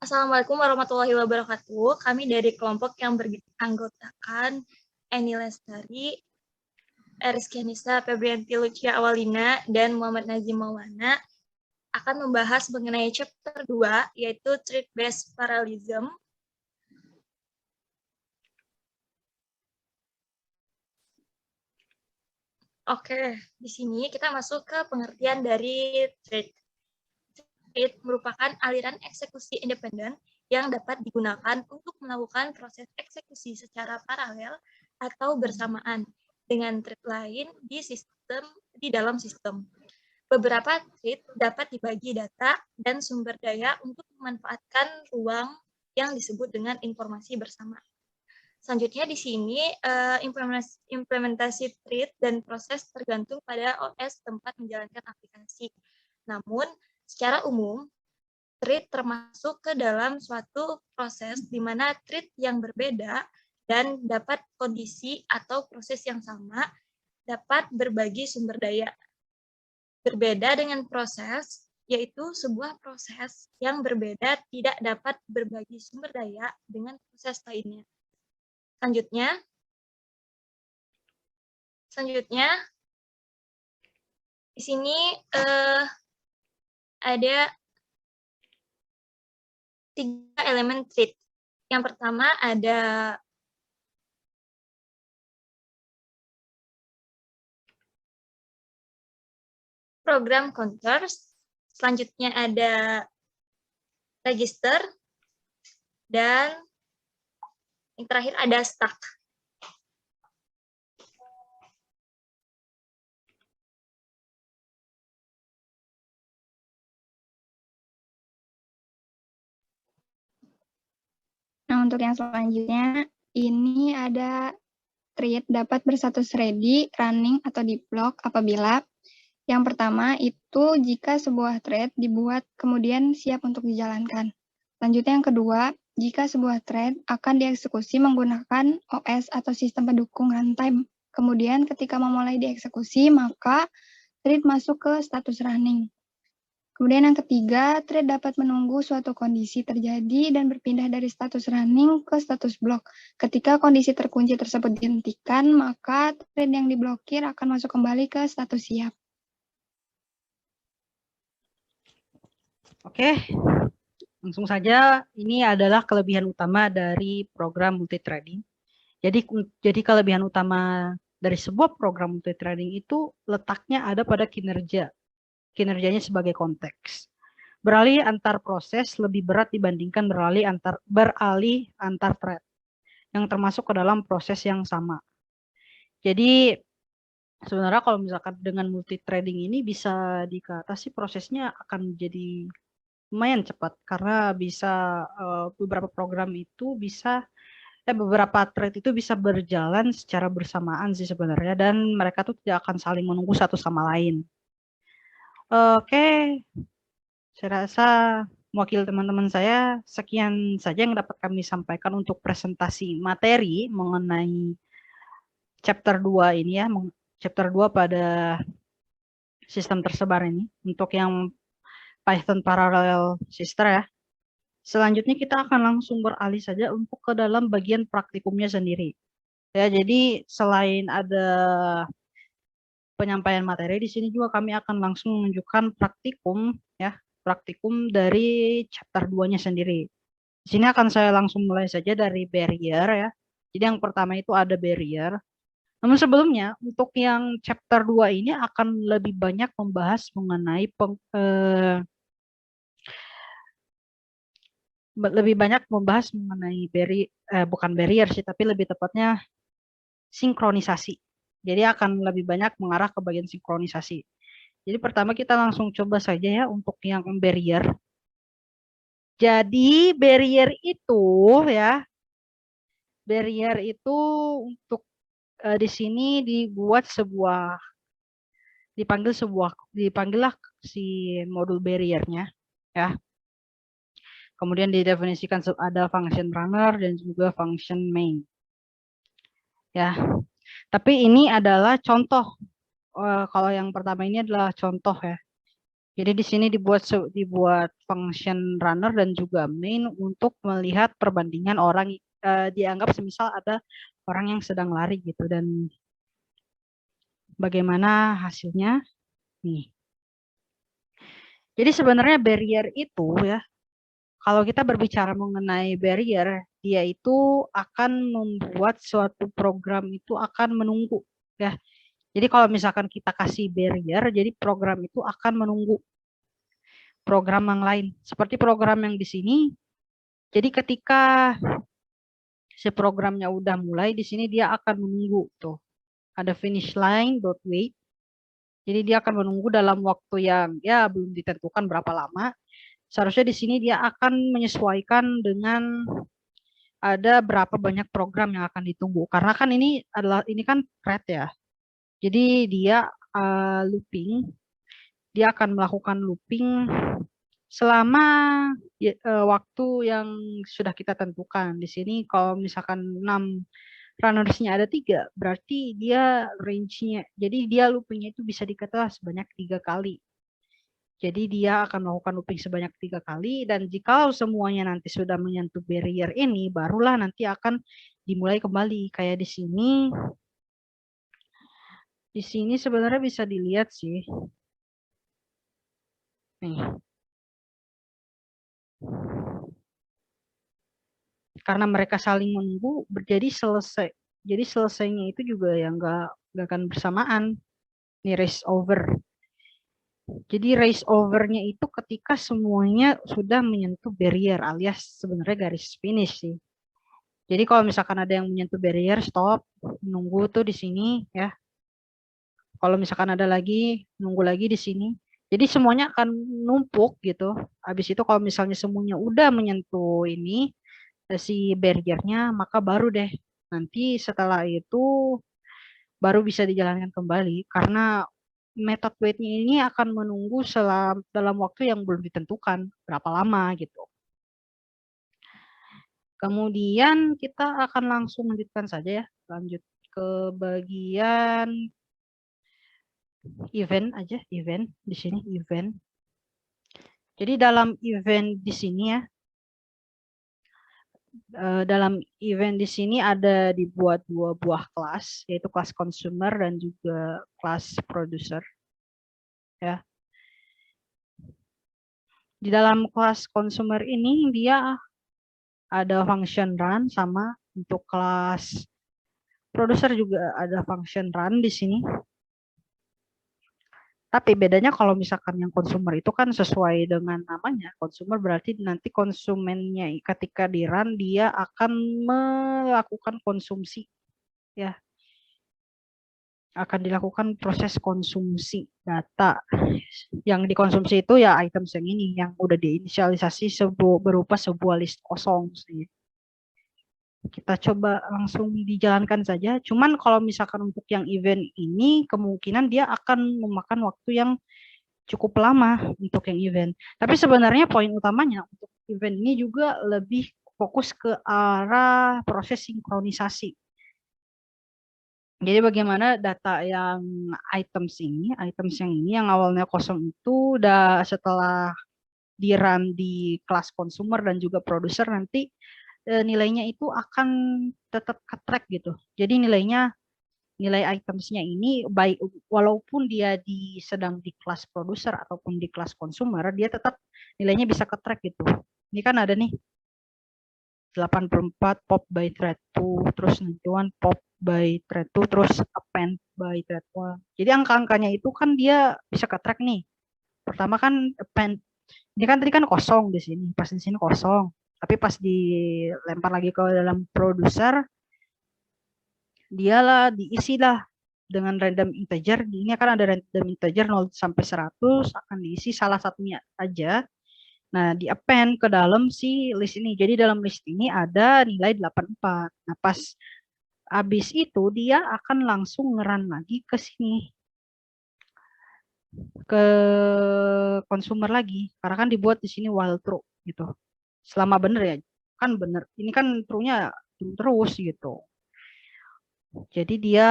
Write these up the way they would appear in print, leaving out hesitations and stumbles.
Assalamualaikum warahmatullahi wabarakatuh. Kami dari kelompok yang beranggotakan Eni Lestari, Rizky Anissa, Febrianti Lucia Awalina, dan Muhammad Nazim Maulana akan membahas mengenai chapter 2, yaitu Trait-Based Parallelism. Oke, di sini kita masuk ke pengertian dari trait. Trait merupakan aliran eksekusi independen yang dapat digunakan untuk melakukan proses eksekusi secara paralel atau bersamaan dengan trait lain di dalam sistem. Beberapa trait dapat dibagi data dan sumber daya untuk memanfaatkan ruang yang disebut dengan informasi bersama. Selanjutnya di sini implementasi trait dan proses tergantung pada OS tempat menjalankan aplikasi. Namun, secara umum, trait termasuk ke dalam suatu proses di mana trait yang berbeda dan dapat kondisi atau proses yang sama dapat berbagi sumber daya. Berbeda dengan proses, yaitu sebuah proses yang berbeda tidak dapat berbagi sumber daya dengan proses lainnya. Selanjutnya, di sini ada 3 elemen trait. Yang pertama ada program counters, selanjutnya ada register, dan yang terakhir ada stack. Nah, untuk yang selanjutnya, ini ada trait dapat berstatus ready, running, atau develop apabila yang pertama itu jika sebuah thread dibuat kemudian siap untuk dijalankan. Selanjutnya yang kedua, jika sebuah thread akan dieksekusi menggunakan OS atau sistem pendukung runtime. Kemudian ketika memulai dieksekusi, maka thread masuk ke status running. Kemudian yang ketiga, thread dapat menunggu suatu kondisi terjadi dan berpindah dari status running ke status block. Ketika kondisi terkunci tersebut dihentikan, maka thread yang diblokir akan masuk kembali ke status siap. Oke, langsung saja. Ini adalah kelebihan utama dari program multithreading. Jadi kelebihan utama dari sebuah program multithreading itu letaknya ada pada kinerjanya sebagai konteks. Beralih antar proses lebih berat dibandingkan beralih antar thread yang termasuk ke dalam proses yang sama. Jadi sebenarnya kalau misalkan dengan multithreading ini bisa dikata sih prosesnya akan jadi lumayan cepat karena bisa beberapa program itu bisa beberapa thread itu bisa berjalan secara bersamaan sih sebenarnya dan mereka tuh tidak akan saling menunggu satu sama lain. Oke, saya rasa mewakili teman-teman saya sekian saja yang dapat kami sampaikan untuk presentasi materi mengenai chapter 2 ini ya, chapter 2 pada sistem tersebar ini untuk yang Python Parallel Sister ya. Selanjutnya kita akan langsung beralih saja untuk ke dalam bagian praktikumnya sendiri. Ya, jadi selain ada penyampaian materi di sini juga kami akan langsung menunjukkan praktikum ya, praktikum dari chapter 2-nya sendiri. Di sini akan saya langsung mulai saja dari barrier ya. Jadi yang pertama itu ada barrier. Namun sebelumnya untuk yang chapter 2 ini akan lebih banyak membahas mengenai bukan barrier sih, tapi lebih tepatnya sinkronisasi. Jadi akan lebih banyak mengarah ke bagian sinkronisasi. Jadi pertama kita langsung coba saja ya untuk yang barrier. Jadi barrier itu untuk di sini dipanggillah si modul barriernya ya. Kemudian didefinisikan ada function runner dan juga function main. Ya. Tapi ini adalah contoh. Kalau yang pertama ini adalah contoh ya. Jadi di sini dibuat function runner dan juga main untuk melihat perbandingan orang, dianggap semisal ada orang yang sedang lari gitu, dan bagaimana hasilnya nih. Jadi sebenarnya barrier itu ya, kalau kita berbicara mengenai barrier, dia itu akan membuat suatu program itu akan menunggu ya. Jadi kalau misalkan kita kasih barrier, jadi program itu akan menunggu program yang lain. Seperti program yang di sini. Jadi ketika si programnya udah mulai, di sini dia akan menunggu tuh. Ada finish line, dot wait. Jadi dia akan menunggu dalam waktu yang ya belum ditentukan berapa lama. Seharusnya di sini dia akan menyesuaikan dengan ada berapa banyak program yang akan ditunggu. Karena kan ini kan thread ya. Jadi dia looping. Dia akan melakukan looping selama waktu yang sudah kita tentukan. Di sini kalau misalkan 6 runnersnya ada 3, berarti dia range-nya, jadi dia loopingnya itu bisa dikata sebanyak 3 kali. Jadi dia akan melakukan looping sebanyak 3 kali, dan jika semuanya nanti sudah menyentuh barrier ini, barulah nanti akan dimulai kembali. Kayak di sini. Di sini sebenarnya bisa dilihat sih. Nih. Karena mereka saling menunggu, jadi selesai. Jadi selesainya itu juga yang nggak akan bersamaan. Ini race over. Jadi race overnya itu ketika semuanya sudah menyentuh barrier, alias sebenarnya garis finish sih. Jadi kalau misalkan ada yang menyentuh barrier, stop, nunggu tuh di sini ya. Kalau misalkan ada lagi, nunggu lagi di sini. Jadi semuanya akan numpuk gitu. Habis itu kalau misalnya semuanya udah menyentuh ini, si barriernya, maka baru deh nanti setelah itu baru bisa dijalankan kembali, karena method wait-nya ini akan menunggu dalam waktu yang belum ditentukan berapa lama gitu. Kemudian kita akan langsung lanjutkan saja ya, lanjut ke bagian event aja, event di sini event. Jadi dalam event di sini ya, dalam event di sini ada dibuat 2 buah kelas, yaitu kelas consumer dan juga kelas producer. Ya. Di dalam kelas consumer ini dia ada function run, sama untuk kelas producer juga ada function run di sini. Tapi bedanya kalau misalkan yang consumer itu kan sesuai dengan namanya, consumer berarti nanti konsumennya ketika di run dia akan melakukan konsumsi ya. Akan dilakukan proses konsumsi data. Yang dikonsumsi itu ya items yang ini yang udah diinisialisasi berupa sebuah list kosong sih. Kita coba langsung dijalankan saja. Cuman kalau misalkan untuk yang event ini kemungkinan dia akan memakan waktu yang cukup lama untuk yang event. Tapi sebenarnya poin utamanya untuk event ini juga lebih fokus ke arah proses sinkronisasi. Jadi bagaimana data yang items yang ini yang awalnya kosong itu udah setelah di run di kelas consumer dan juga producer nanti nilainya itu akan tetap ke-track gitu. Jadi nilai itemsnya ini baik walaupun dia sedang di kelas producer ataupun di kelas consumer, dia tetap nilainya bisa ke-track gitu. Ini kan ada nih 84 pop by thread 2, terus 91 pop by thread 2, terus append by thread 1. Jadi angka-angkanya itu kan dia bisa ke-track nih. Pertama kan append, ini kan tadi kan kosong di sini, pas di sini kosong. Tapi pas dilempar lagi ke dalam producer, dialah diisilah dengan random integer. Ini akan ada random integer 0 sampai 100, akan diisi salah satunya aja. Nah, di append ke dalam si list ini. Jadi dalam list ini ada nilai 84. Nah, pas habis itu dia akan langsung ngeran lagi ke sini. Ke consumer lagi. Karena kan dibuat di sini while true gitu. Selama bener ya, kan bener. Ini kan true-nya terus gitu. Jadi dia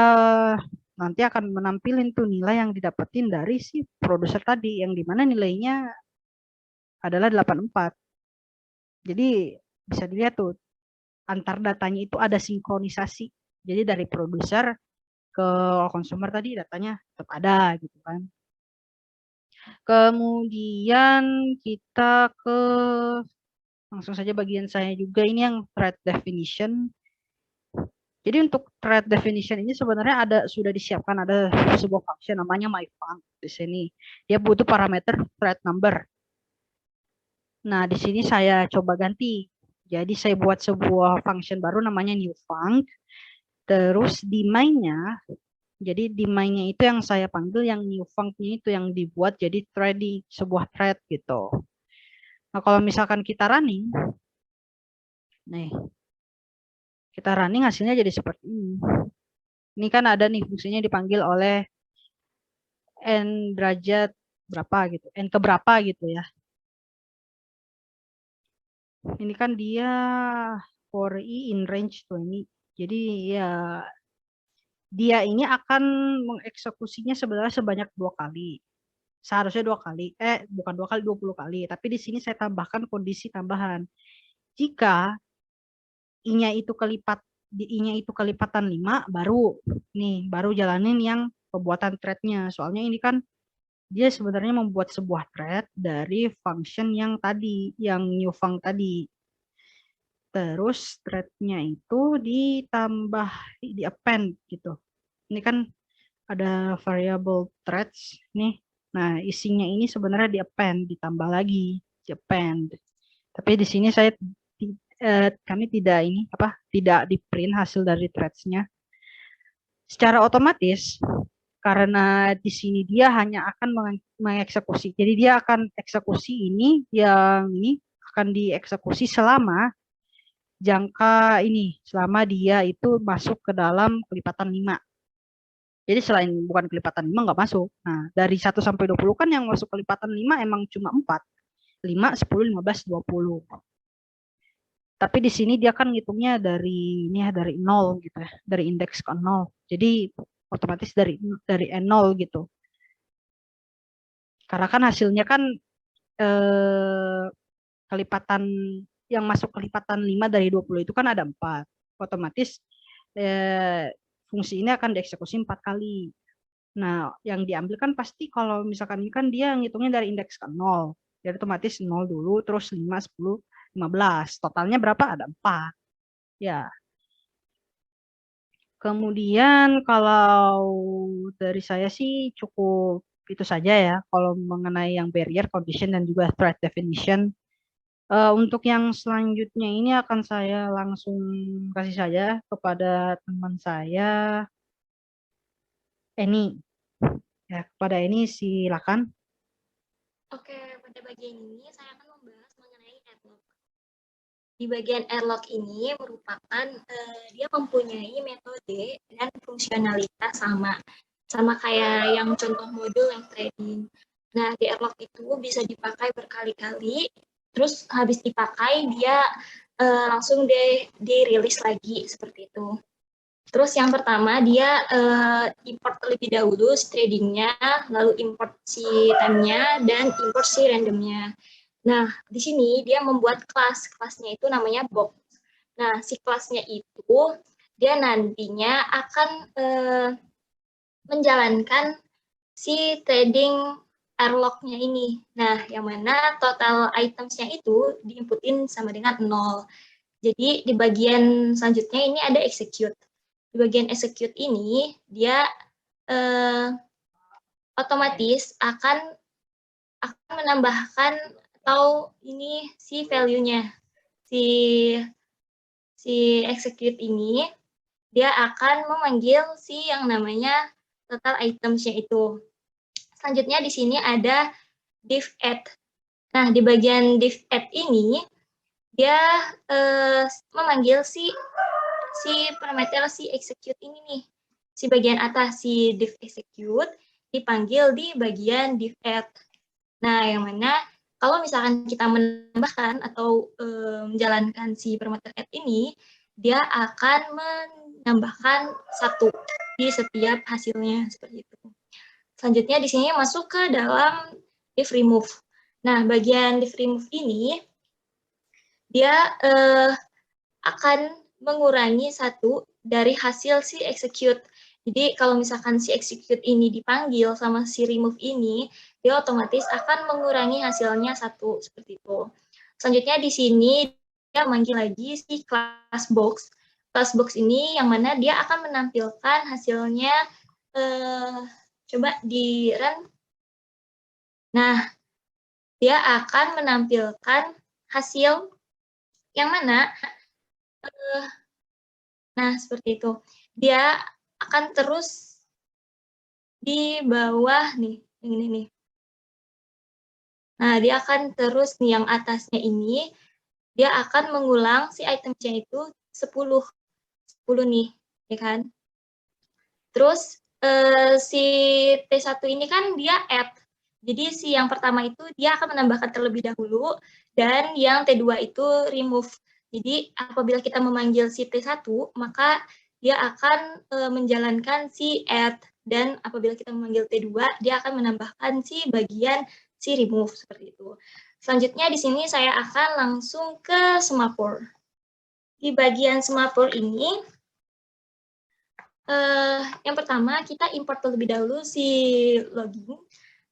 nanti akan menampilin tuh nilai yang didapetin dari si produser tadi, yang dimana nilainya adalah 84. Jadi bisa dilihat tuh, antar datanya itu ada sinkronisasi. Jadi dari produser ke konsumer tadi datanya tetap ada gitu kan. Kemudian kita ke langsung saja bagian saya juga, ini yang thread definition. Jadi untuk thread definition ini sebenarnya sudah disiapkan, ada sebuah function namanya myFunc di sini. Dia butuh parameter thread number. Nah, di sini saya coba ganti. Jadi saya buat sebuah function baru namanya newFunc. Terus di main-nya, jadi di main-nya itu yang saya panggil yang newFunc-nya itu yang dibuat jadi thread di sebuah thread gitu. Nah, kalau misalkan kita running, nih, kita running hasilnya jadi seperti ini. Ini kan ada nih fungsinya dipanggil oleh n derajat berapa gitu, n keberapa gitu ya. Ini kan dia for i in range 20. Jadi ya dia ini akan mengeksekusinya sebenarnya sebanyak 2 kali. Seharusnya 2 kali. Bukan 2 kali, 20 kali. Tapi di sini saya tambahkan kondisi tambahan. Jika i-nya itu kelipatan 5, baru jalanin yang pembuatan thread-nya. Soalnya ini kan dia sebenarnya membuat sebuah thread dari function yang tadi, yang newFunc tadi. Terus thread-nya itu ditambah di append gitu. Ini kan ada variable threads nih. Nah, isinya ini sebenarnya di append, ditambah lagi di append. Tapi di sini kami tidak di print hasil dari threads-nya. Secara otomatis karena di sini dia hanya akan mengeksekusi. Jadi dia akan eksekusi ini akan dieksekusi selama jangka ini, selama dia itu masuk ke dalam kelipatan 5. Jadi selain bukan kelipatan 5 nggak masuk. Nah, dari 1 sampai 20 kan yang masuk kelipatan 5 emang cuma 4. 5, 10, 15, 20. Tapi di sini dia kan ngitungnya dari 0 gitu ya, dari indeks ke 0. Jadi otomatis dari N0 gitu. Karena kan hasilnya kan kelipatan yang masuk kelipatan 5 dari 20 itu kan ada 4. Otomatis fungsi ini akan dieksekusi 4 kali. Nah, yang diambil kan pasti kalau misalkan ini kan dia ngitungnya dari indeks ke 0. Jadi otomatis 0 dulu, terus 5, 10, 15. Totalnya berapa? Ada 4. Ya. Kemudian kalau dari saya sih cukup itu saja ya. Kalau mengenai yang barrier, condition, dan juga thread definition. Untuk yang selanjutnya ini akan saya langsung kasih saja kepada teman saya, Eni. Ya, kepada Eni silakan. Oke, pada bagian ini saya akan membahas mengenai Airlock. Di bagian Airlock ini merupakan dia mempunyai metode dan fungsionalitas sama kayak yang contoh modul yang trading. Nah, di Airlock itu bisa dipakai berkali-kali, terus habis dipakai dia langsung dirilis lagi seperti itu. Terus yang pertama dia import terlebih dahulu si tradingnya, lalu import si time-nya, dan import si randomnya. Nah, di sini dia membuat kelasnya itu namanya box. Nah, si kelasnya itu dia nantinya akan menjalankan si trading Airlock-nya ini. Nah, yang mana total items-nya itu diinputin sama dengan 0. Jadi di bagian selanjutnya ini ada execute. Di bagian execute ini dia otomatis akan menambahkan atau ini si value-nya. Si execute ini dia akan memanggil si yang namanya total items-nya itu. Selanjutnya di sini ada div add. Nah, di bagian div add ini dia memanggil si parameter si execute ini nih. Si bagian atas si div execute dipanggil di bagian div add. Nah, yang mana kalau misalkan kita menambahkan atau menjalankan si parameter add ini, dia akan menambahkan 1. di setiap hasilnya seperti itu. Selanjutnya di sini masuk ke dalam div remove. Nah, bagian div remove ini dia akan mengurangi satu dari hasil si execute. Jadi kalau misalkan si execute ini dipanggil sama si remove ini, dia otomatis akan mengurangi hasilnya satu seperti itu. Selanjutnya di sini dia manggil lagi si class box. Class box ini yang mana dia akan menampilkan hasilnya. Coba di run. Nah, dia akan menampilkan hasil yang mana nah, seperti itu. Dia akan terus di bawah nih, yang ini nih. Nah, dia akan terus nih yang atasnya ini, dia akan mengulang si itemnya itu 10 nih, ya kan? Terus si T1 ini kan dia add. Jadi si yang pertama itu dia akan menambahkan terlebih dahulu, dan yang T2 itu remove. Jadi apabila kita memanggil si T1, maka dia akan menjalankan si add, dan apabila kita memanggil T2, dia akan menambahkan si bagian si remove, seperti itu. Selanjutnya di sini saya akan langsung ke semaphore. Di bagian semaphore ini, yang pertama kita import terlebih dahulu si logging,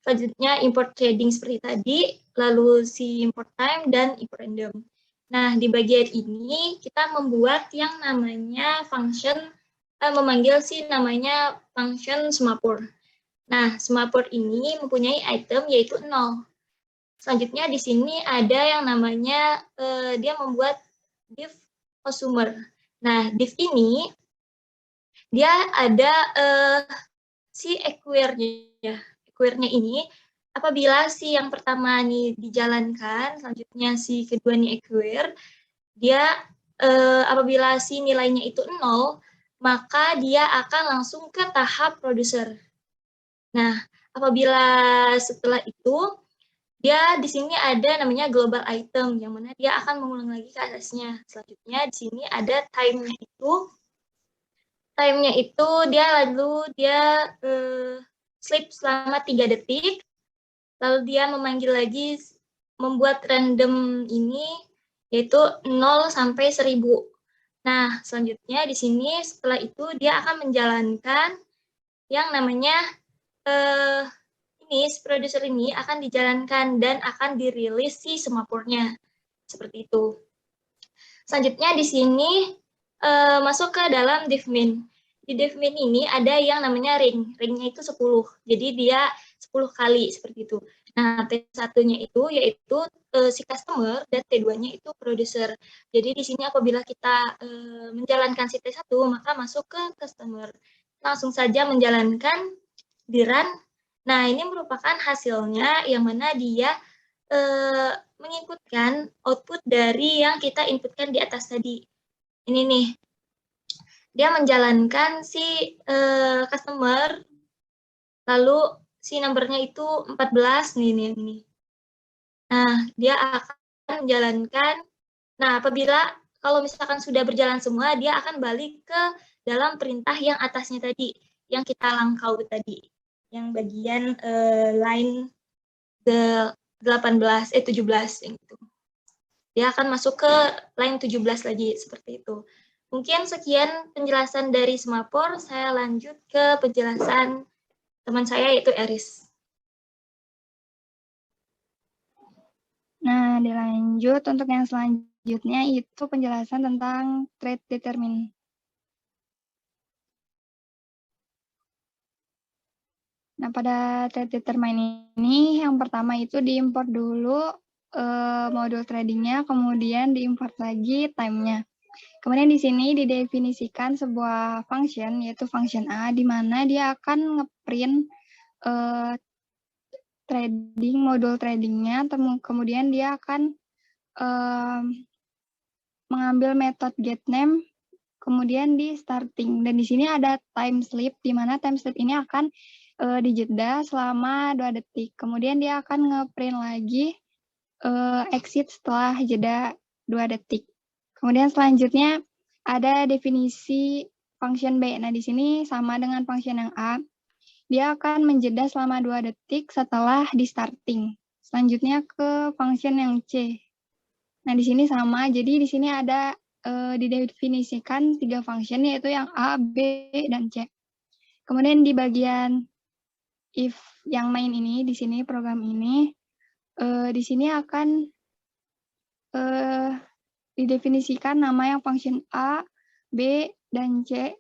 selanjutnya import trading seperti tadi, lalu si import time dan import random. Nah, di bagian ini kita membuat yang namanya function, memanggil si namanya function semaphore. Nah, semaphore ini mempunyai item yaitu 0. Selanjutnya di sini ada yang namanya dia membuat div consumer. Nah, div ini dia ada si acquire-nya. Acquire-nya ini apabila si yang pertama nih dijalankan, selanjutnya si kedua nih acquire, dia apabila si nilainya itu 0, maka dia akan langsung ke tahap producer. Nah, apabila setelah itu, dia di sini ada namanya global item, yang mana dia akan mengulang lagi ke atasnya. Selanjutnya di sini ada time-nya itu. Time-nya itu dia sleep selama 3 detik, lalu dia memanggil lagi, membuat random ini, yaitu 0 sampai 1000. Nah, selanjutnya di sini setelah itu dia akan menjalankan yang namanya ini, si producer ini akan dijalankan dan akan dirilis si semaphore-nya. Seperti itu. Selanjutnya di sini masuk ke dalam div min. Di div min ini ada yang namanya ring. Ringnya itu 10. Jadi dia 10 kali seperti itu. Nah, T1-nya itu yaitu si customer, dan T2-nya itu producer. Jadi di sini apabila kita menjalankan si T1, maka masuk ke customer. Langsung saja menjalankan di run. Nah, ini merupakan hasilnya yang mana dia menginputkan output dari yang kita inputkan di atas tadi. Ini nih, dia menjalankan si customer, lalu si numbernya itu 14 nih ini. Nah, dia akan menjalankan. Nah, apabila kalau misalkan sudah berjalan semua, dia akan balik ke dalam perintah yang atasnya tadi, yang kita langkau tadi, yang bagian line 17 yang itu. Dia akan masuk ke line 17 lagi, seperti itu. Mungkin sekian penjelasan dari semaphore, saya lanjut ke penjelasan teman saya yaitu Eris. Nah, dilanjut untuk yang selanjutnya itu penjelasan tentang trade determine. Nah, pada trade determine ini yang pertama itu diimport dulu modul tradingnya, kemudian diimport lagi time-nya. Kemudian di sini didefinisikan sebuah function, yaitu function A, di mana dia akan ngeprint modul tradingnya, kemudian dia akan mengambil metode getName, kemudian di starting. Dan di sini ada time sleep, di mana time sleep ini akan dijeda selama 2 detik. Kemudian dia akan ngeprint lagi exit setelah jeda 2 detik. Kemudian selanjutnya ada definisi function B. Nah, di sini sama dengan function yang A. Dia akan menjeda selama 2 detik setelah di starting. Selanjutnya ke function yang C. Nah, di sini sama. Jadi di sini ada didefinisikan 3 function, yaitu yang A, B, dan C. Kemudian di bagian if yang main ini, di sini program ini, di sini akan didefinisikan nama yang function A, B, dan C.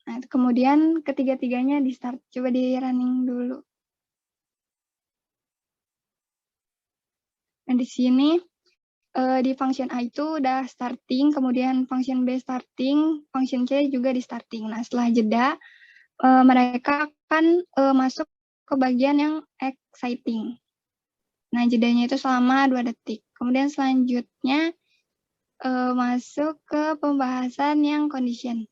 Nah, kemudian ketiga-tiganya di start. Coba di running dulu. Nah, di sini di function A itu udah starting, kemudian function B starting, function C juga di starting. Nah, setelah jeda, mereka akan masuk ke bagian yang exciting. Nah, jedanya itu selama 2 detik. Kemudian selanjutnya masuk ke pembahasan yang condition.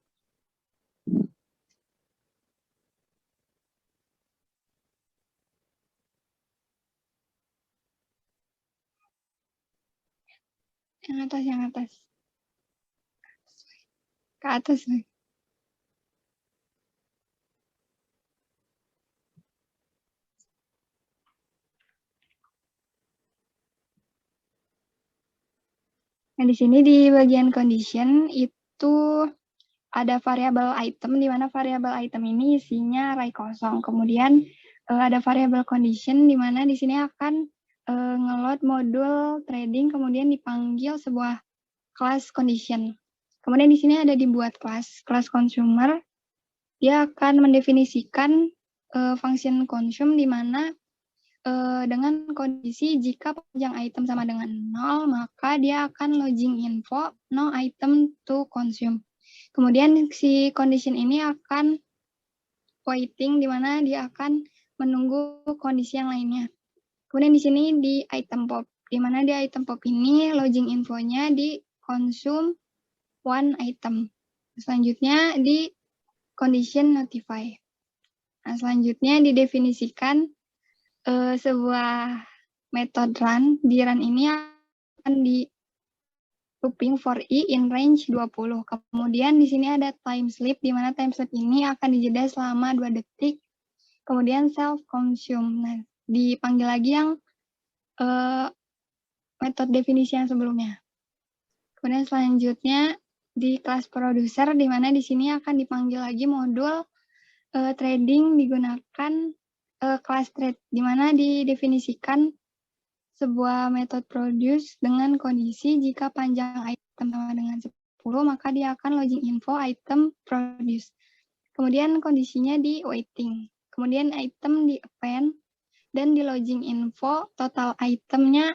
Yang atas. Ke atas. Nah, di sini di bagian condition itu ada variabel item, di mana variabel item ini isinya array kosong. Kemudian ada variabel condition, di mana di sini akan nge-load modul trading, kemudian dipanggil sebuah kelas condition. Kemudian di sini ada dibuat kelas consumer. Dia akan mendefinisikan function consume, di mana dengan kondisi jika panjang item sama dengan 0, maka dia akan login info no item to consume. Kemudian si condition ini akan waiting, di mana dia akan menunggu kondisi yang lainnya. Kemudian di sini di item pop, di mana di item pop ini login infonya di consume one item. Selanjutnya di condition notify. Nah, selanjutnya didefinisikan sebuah metode run. Di run ini akan di looping for i in range 20. Kemudian di sini ada time sleep, di mana time sleep ini akan dijeda selama 2 detik. Kemudian self consume. Nah, dipanggil lagi yang metode definisi yang sebelumnya. Kemudian selanjutnya di kelas producer, di mana di sini akan dipanggil lagi modul trading digunakan kelas trade, di mana didefinisikan sebuah metode produce dengan kondisi jika panjang item sama dengan 10, maka dia akan login info item produce. Kemudian kondisinya di waiting. Kemudian item di append, dan di login info total itemnya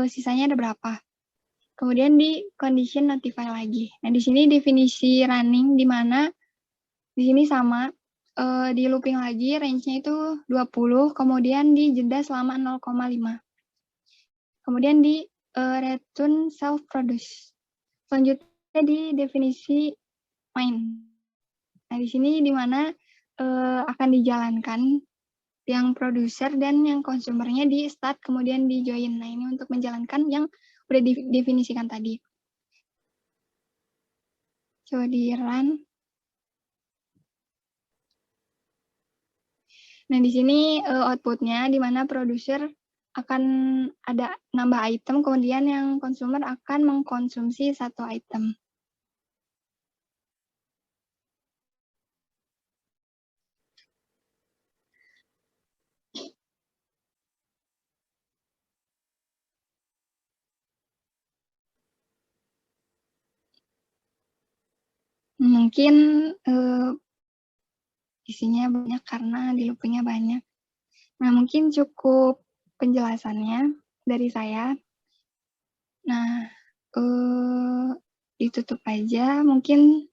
sisanya ada berapa. Kemudian di condition notify lagi. Nah, di sini definisi running, di mana di sini sama, di looping lagi, range-nya itu 20, kemudian di jeda selama 0,5. Kemudian di return self produce. Selanjutnya di definisi main. Nah, di sini di mana akan dijalankan yang producer dan yang consumernya di start, kemudian di join. Nah, ini untuk menjalankan yang udah didefinisikan tadi. Coba di run. Nah, di sini outputnya, di mana producer akan ada nambah item, kemudian yang consumer akan mengkonsumsi 1 item. Mungkin isinya banyak karena di loopingnya banyak. Nah, mungkin cukup penjelasannya dari saya. Nah, ditutup aja. Mungkin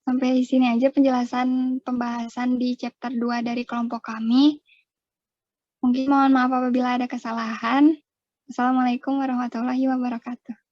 sampai sini aja penjelasan pembahasan di chapter 2 dari kelompok kami. Mungkin mohon maaf apabila ada kesalahan. Assalamualaikum warahmatullahi wabarakatuh.